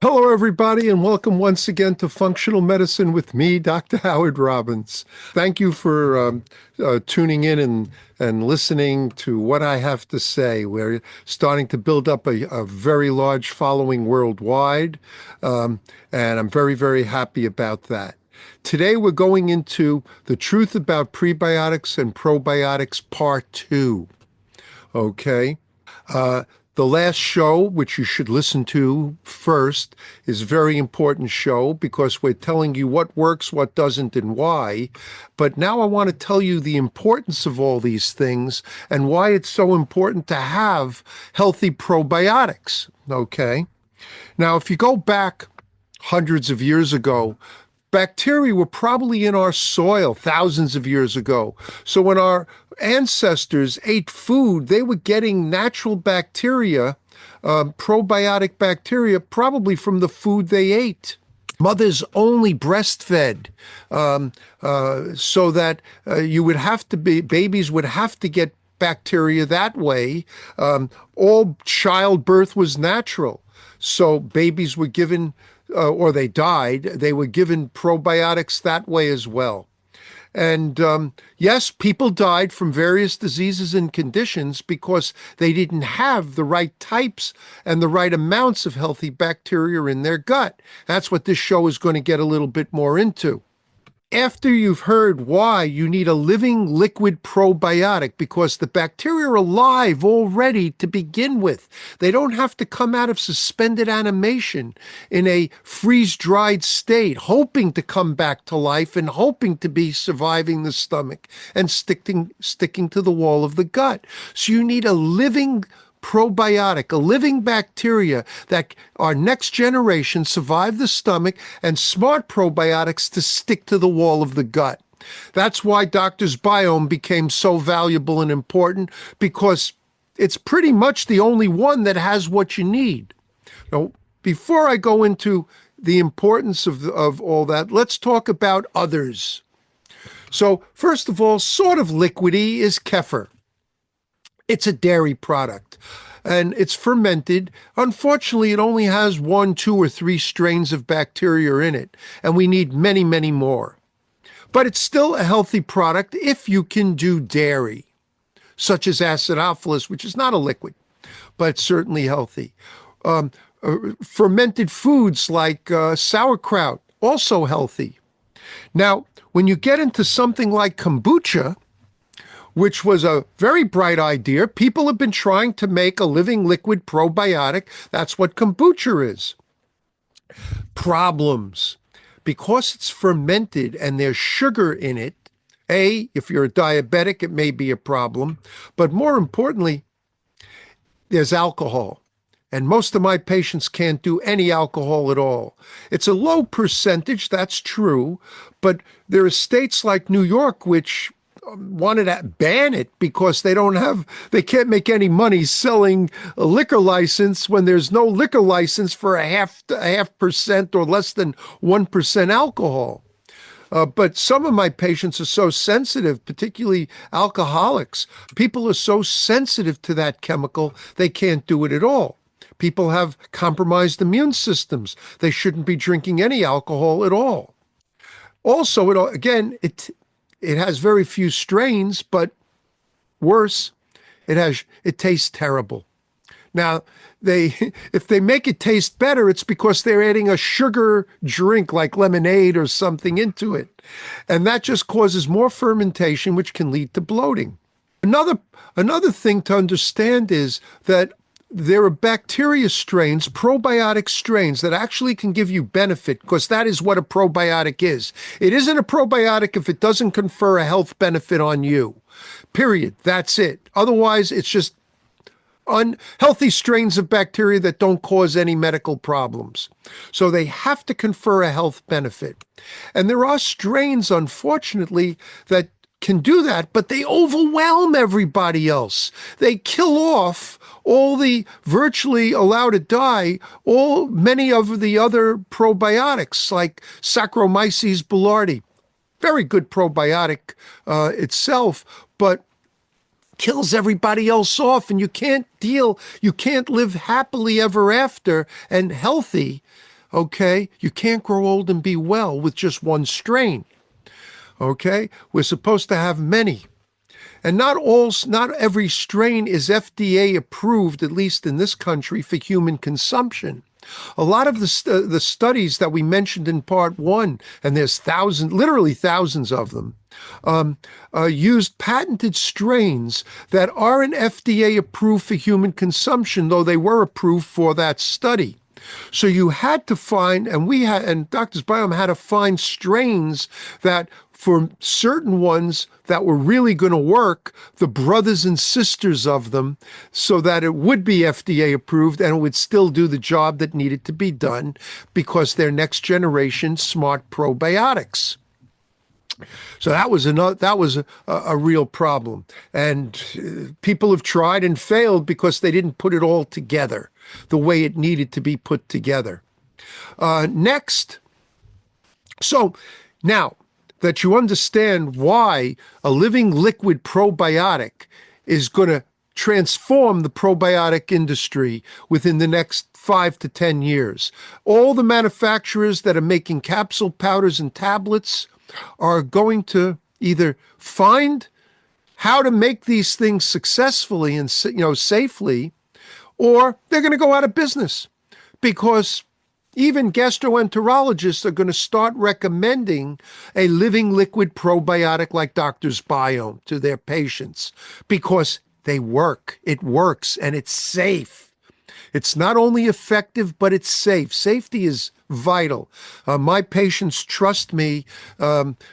Hello, everybody, and welcome once again to Functional Medicine with me, Dr. Howard Robbins. Thank you for tuning in and listening to what I have to say. We're starting to build up a very large following worldwide, and I'm very, very happy about that. Today, we're going into the truth about prebiotics and probiotics, part two. Okay. The last show, which you should listen to first, is a very important show because we're telling you what works, what doesn't, and why. But now I want to tell you the importance of all these things and why it's so important to have healthy probiotics. Okay. Now, if you go back hundreds of years ago, bacteria were probably in our soil thousands of years ago. So when our ancestors ate food, they were getting natural bacteria, probiotic bacteria, probably from the food they ate. Mothers only breastfed so that babies would have to get bacteria that way. All childbirth was natural. So babies were given or they died, they were given probiotics that way as well. And yes, people died from various diseases and conditions because they didn't have the right types and the right amounts of healthy bacteria in their gut. That's what this show is going to get a little bit more into. After you've heard why you need a living liquid probiotic, because the bacteria are alive already to begin with. They don't have to come out of suspended animation in a freeze-dried state, hoping to come back to life and hoping to be surviving the stomach and sticking to the wall of the gut. So you need a living probiotic, a living bacteria that our next generation survive the stomach, and smart probiotics to stick to the wall of the gut. That's why Doctor's Biome became so valuable and important, because it's pretty much the only one that has what you need. Now, before I go into the importance of all that, let's talk about others. So first of all, sort of liquidy is kefir. It's a dairy product and it's fermented. Unfortunately, it only has 1, 2, or 3 strains of bacteria in it, and we need many, many more. But it's still a healthy product if you can do dairy, such as acidophilus, which is not a liquid, but certainly healthy. Fermented foods like sauerkraut, also healthy. Now, when you get into something like kombucha, which was a very bright idea. People have been trying to make a living liquid probiotic. That's what kombucha is. Problems. Because it's fermented and there's sugar in it, if you're a diabetic, it may be a problem. But more importantly, there's alcohol. And most of my patients can't do any alcohol at all. It's a low percentage, that's true. But there are states like New York which wanted to ban it because they can't make any money selling a liquor license when there's no liquor license for a half percent or less than 1% alcohol. But some of my patients are so sensitive, particularly alcoholics. People are so sensitive to that chemical, they can't do it at all. People have compromised immune systems. They shouldn't be drinking any alcohol at all. Also, it has very few strains, but worse, it tastes terrible. Now, if they make it taste better, it's because they're adding a sugar drink like lemonade or something into it. And that just causes more fermentation, which can lead to bloating. Another thing to understand is that there are bacteria strains, probiotic strains, that actually can give you benefit, because that is what a probiotic is. It isn't a probiotic if it doesn't confer a health benefit on you. Period. That's it. Otherwise, it's just unhealthy strains of bacteria that don't cause any medical problems. So they have to confer a health benefit. And there are strains, unfortunately, that can do that, but they overwhelm everybody else. They kill off all the virtually allowed to die, many of the other probiotics like Saccharomyces boulardii. Very good probiotic itself, but kills everybody else off, and you can't live happily ever after and healthy Okay? You can't grow old and be well with just one strain. Okay? We're supposed to have many. And not every strain is FDA approved, at least in this country, for human consumption. A lot of the studies that we mentioned in part one, and there's thousands, literally thousands of them, used patented strains that aren't FDA approved for human consumption, though they were approved for that study. So you had to find, and Doctors Biome had to find strains that, for certain ones that were really going to work, the brothers and sisters of them, so that it would be FDA approved and it would still do the job that needed to be done, because they're next generation smart probiotics. So that was a real problem. And people have tried and failed because they didn't put it all together the way it needed to be put together. Next, so now that you understand why a living liquid probiotic is going to transform the probiotic industry within the next 5 to 10 years. All the manufacturers that are making capsule powders and tablets are going to either find how to make these things successfully and safely, or they're going to go out of business, because even gastroenterologists are going to start recommending a living liquid probiotic like Doctors Biome to their patients, because they work. It works and it's safe. It's not only effective, but it's safe. Safety is vital. My patients trust me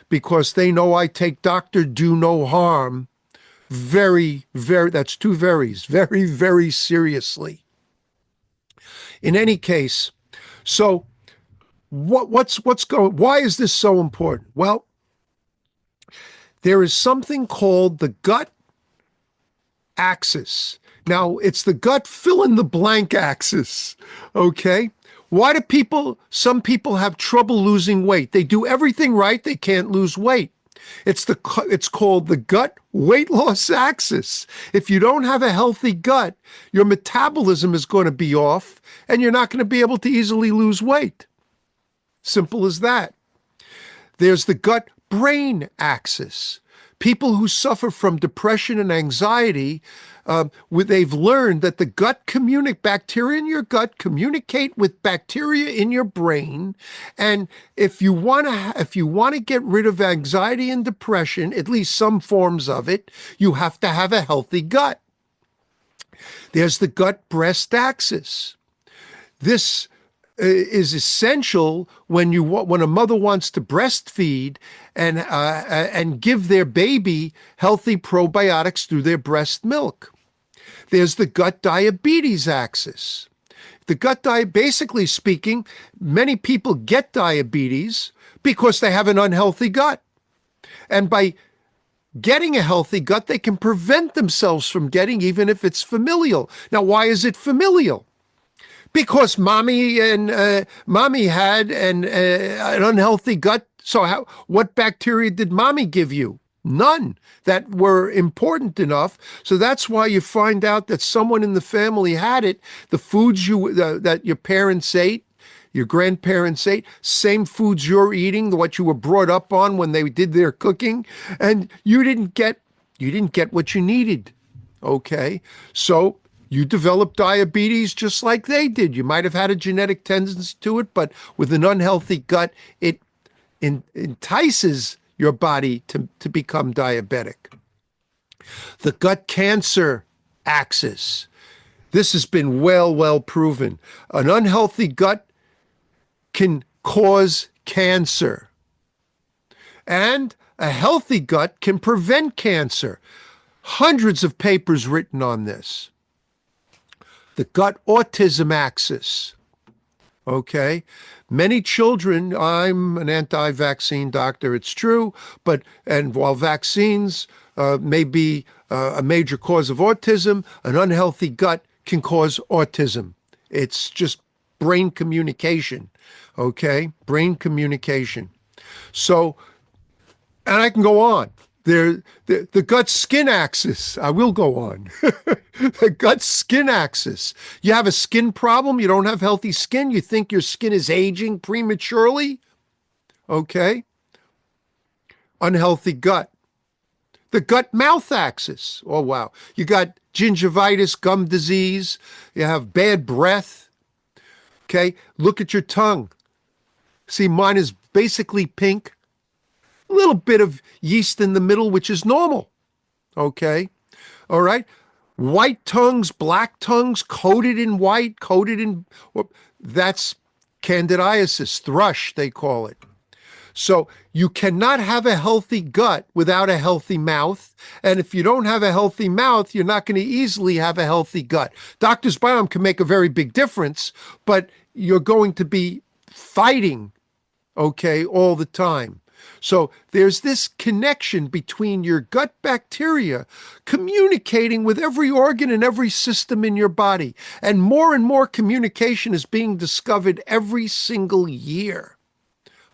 because they know I take Doctor Do No Harm that's two verys, very, very seriously. In any case, so why is this so important? Well, there is something called the gut axis. Now, it's the gut fill in the blank axis, okay? Why do some people have trouble losing weight? They do everything right, they can't lose weight. It's called the gut weight loss axis. If you don't have a healthy gut, your metabolism is going to be off and you're not going to be able to easily lose weight. Simple as that. There's the gut brain axis. People who suffer from depression and anxiety, they've learned that the bacteria in your gut communicate with bacteria in your brain. And if you want to get rid of anxiety and depression, at least some forms of it, you have to have a healthy gut. There's the gut-breast axis. This is essential when a mother wants to breastfeed and give their baby healthy probiotics through their breast milk. There's the gut diabetes axis. Basically speaking, many people get diabetes because they have an unhealthy gut. And by getting a healthy gut, they can prevent themselves from getting, even if it's familial. Now, why is it familial? Because mommy had an unhealthy gut. So what bacteria did mommy give you? None that were important enough. So that's why you find out that someone in the family had it. The foods that your parents ate, your grandparents ate, same foods you're eating, what you were brought up on when they did their cooking, and you didn't get what you needed. Okay, so you develop diabetes just like they did. You might have had a genetic tendency to it, but with an unhealthy gut, it entices your body to become diabetic. The gut cancer axis. This has been well proven. An unhealthy gut can cause cancer. And a healthy gut can prevent cancer. Hundreds of papers written on this. The gut autism axis. Okay. Many children, I'm an anti-vaccine doctor, it's true, and while vaccines may be a major cause of autism, an unhealthy gut can cause autism. It's just brain communication, okay? Brain communication. So, and I can go on. The gut-skin axis. I will go on. The gut-skin axis. You have a skin problem. You don't have healthy skin. You think your skin is aging prematurely. Okay. Unhealthy gut. The gut-mouth axis. Oh, wow. You got gingivitis, gum disease. You have bad breath. Okay. Look at your tongue. See, mine is basically pink. A little bit of yeast in the middle, which is normal. Okay. All right. White tongues, black tongues, coated in white, that's candidiasis, thrush, they call it. So you cannot have a healthy gut without a healthy mouth. And if you don't have a healthy mouth, you're not going to easily have a healthy gut. Doctor's Biome can make a very big difference, but you're going to be fighting, okay, all the time. So there's this connection between your gut bacteria communicating with every organ and every system in your body. And more communication is being discovered every single year.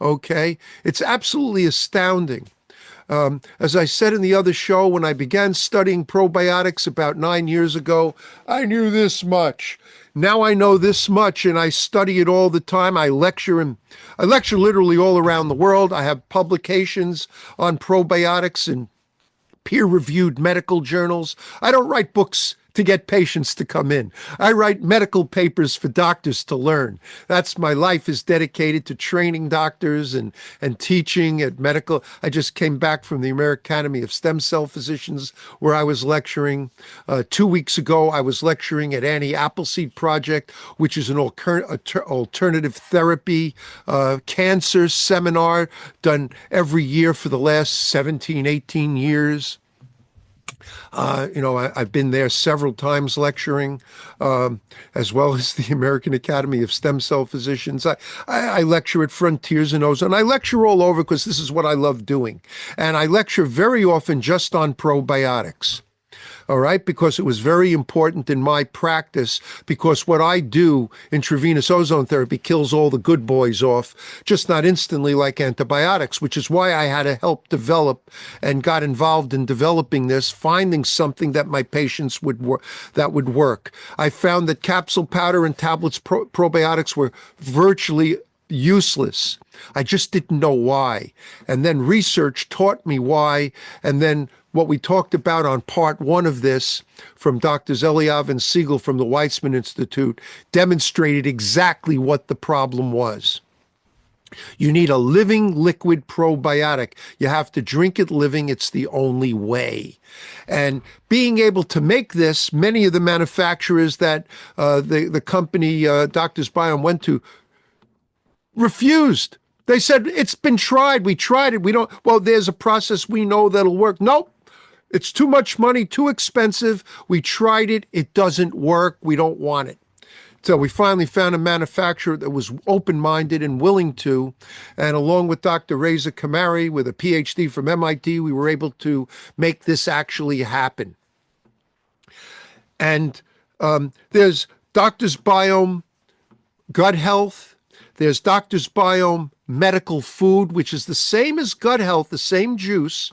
Okay? It's absolutely astounding. As I said in the other show, when I began studying probiotics about 9 years ago, I knew this much. Now I know this much, and I study it all the time. I lecture literally all around the world. I have publications on probiotics in peer-reviewed medical journals. I don't write books to get patients to come in. I write medical papers for doctors to learn. That's my life is dedicated to training doctors and teaching at medical. I just came back from the American Academy of Stem Cell Physicians where I was lecturing. 2 weeks ago, I was lecturing at Anti-Appleseed Project, which is an alternative therapy cancer seminar done every year for the last 17, 18 years. I've been there several times lecturing, as well as the American Academy of Stem Cell Physicians. I lecture at Frontiers and Ozone. I lecture all over because this is what I love doing. And I lecture very often just on probiotics. All right, because it was very important in my practice, because what I do, intravenous ozone therapy, kills all the good boys off, just not instantly like antibiotics, which is why I had to help develop and got involved in developing this, finding something that my patients would work. I found that capsule powder and tablets probiotics were virtually useless. I just didn't know why. And then research taught me why, and then what we talked about on part 1 of this from Drs. Eliav and Siegel from the Weizmann Institute demonstrated exactly what the problem was. You need a living liquid probiotic. You have to drink it living. It's the only way. And being able to make this, many of the manufacturers that the company Doctors Biome went to refused. They said, it's been tried. We tried it. There's a process we know that'll work. Nope. It's too much money, too expensive. We tried it. It doesn't work. We don't want it. So we finally found a manufacturer that was open-minded and willing to. And along with Dr. Reza Kamari, with a PhD from MIT, we were able to make this actually happen. And there's Doctors Biome Gut Health. There's Doctors Biome Medical Food, which is the same as gut health, the same juice,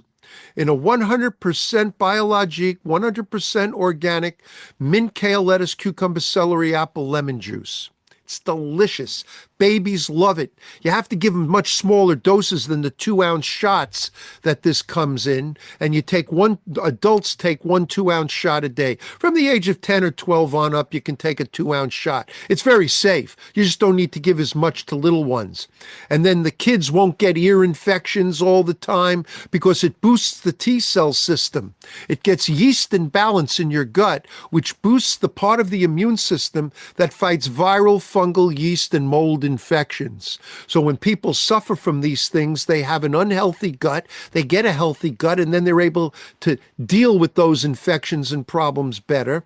in a 100% biologic, 100% organic, mint, kale, lettuce, cucumber, celery, apple, lemon juice. It's delicious. Babies love it. You have to give them much smaller doses than the 2-ounce shots that this comes in. And adults take 1 2-ounce shot a day. From the age of 10 or 12 on up, you can take a 2-ounce shot. It's very safe. You just don't need to give as much to little ones. And then the kids won't get ear infections all the time because it boosts the T-cell system. It gets yeast in balance in your gut, which boosts the part of the immune system that fights viral, fungal, yeast, and mold infections. So when people suffer from these things, they have an unhealthy gut, they get a healthy gut, and then they're able to deal with those infections and problems better.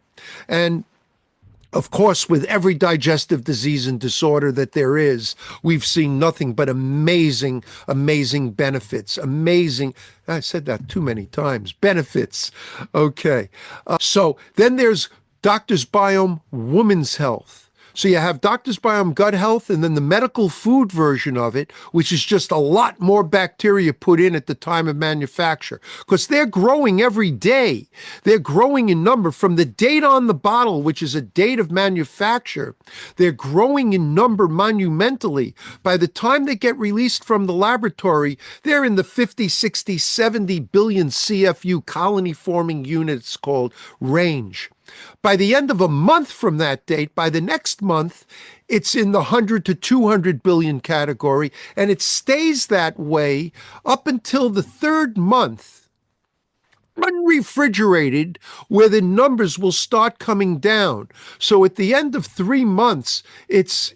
And of course, with every digestive disease and disorder that there is, we've seen nothing but amazing, amazing benefits. Amazing. I said that too many times. Benefits. Okay. So then there's Doctors Biome Women's Health. So you have Doctor's Biome Gut Health and then the medical food version of it, which is just a lot more bacteria put in at the time of manufacture because they're growing every day. They're growing in number from the date on the bottle, which is a date of manufacture. They're growing in number monumentally. By the time they get released from the laboratory, they're in the 50, 60, 70 billion CFU colony forming units called range. By the end of a month from that date, by the next month, it's in the 100 to 200 billion category, and it stays that way up until the third month, unrefrigerated, where the numbers will start coming down. So at the end of 3 months, it's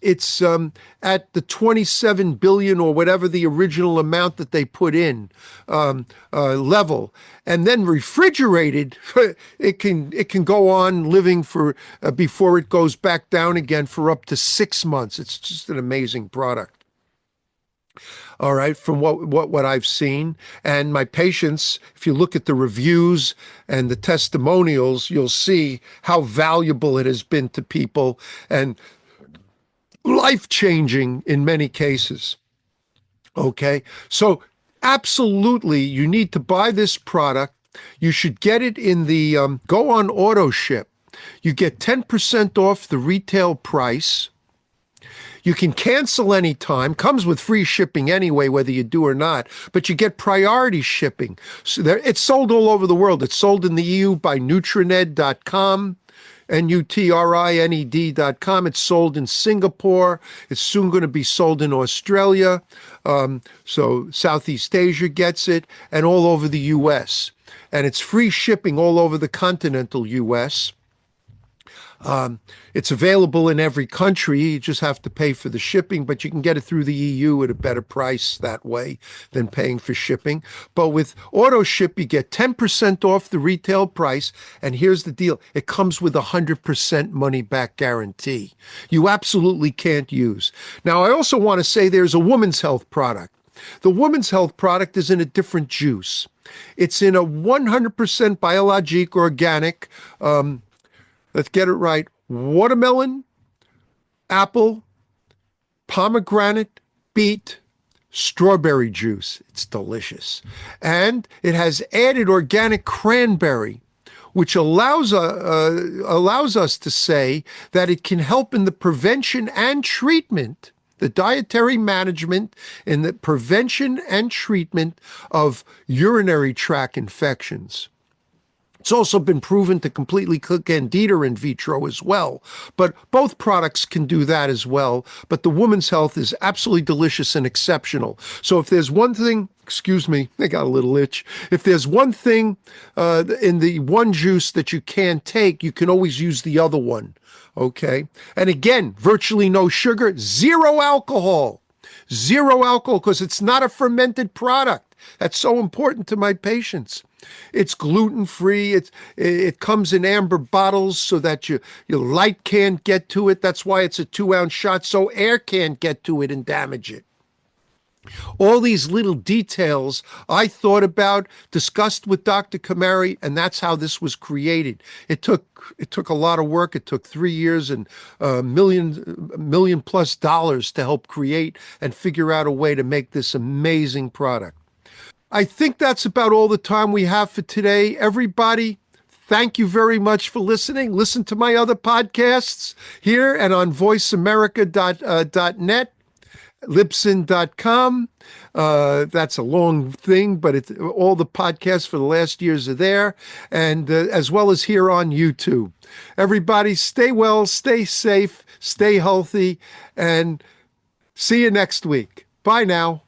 at the 27 billion or whatever the original amount that they put in level. And then refrigerated, it can go on living for before it goes back down again for up to 6 months. It's just an amazing product. All right, from what I've seen. And my patients, if you look at the reviews and the testimonials, you'll see how valuable it has been to people and life-changing in many cases. Okay, so absolutely, you need to buy this product. You should get it in the, go on auto ship. You get 10% off the retail price. You can cancel anytime, comes with free shipping anyway, whether you do or not, but you get priority shipping. So it's sold all over the world. It's sold in the EU by Nutrined.com, Nutrined.com. It's sold in Singapore. It's soon going to be sold in Australia. So Southeast Asia gets it, and all over the US. And it's free shipping all over the continental US. It's available in every country. You just have to pay for the shipping, but you can get it through the EU at a better price that way than paying for shipping. But with auto ship, you get 10% off the retail price. And here's the deal. It comes with a 100% money back guarantee. You absolutely can't use. Now, I also want to say there's a woman's health product. The woman's health product is in a different juice. It's in a 100% biologic, organic, let's get it right, watermelon, apple, pomegranate, beet, strawberry juice. It's delicious. And it has added organic cranberry, which allows us to say that it can help in the prevention and treatment, the dietary management and the prevention and treatment of urinary tract infections. It's also been proven to completely kill candida in vitro as well. But both products can do that as well. But the woman's health is absolutely delicious and exceptional. So if there's one thing, excuse me, I got a little itch. If there's one thing in the one juice that you can't take, you can always use the other one. Okay. And again, virtually no sugar, zero alcohol. Zero alcohol because it's not a fermented product. That's so important to my patients. It's gluten-free. It comes in amber bottles so that your light can't get to it. That's why it's a 2-ounce shot, so air can't get to it and damage it. All these little details I thought about, discussed with Dr. Kamari, and that's how this was created. It took a lot of work. It took 3 years and million plus dollars to help create and figure out a way to make this amazing product. I think that's about all the time we have for today. Everybody, thank you very much for listening. Listen to my other podcasts here and on voiceamerica.net, Libsyn.com. That's a long thing, but all the podcasts for the last years are there, and as well as here on YouTube. Everybody, stay well, stay safe, stay healthy, and see you next week. Bye now.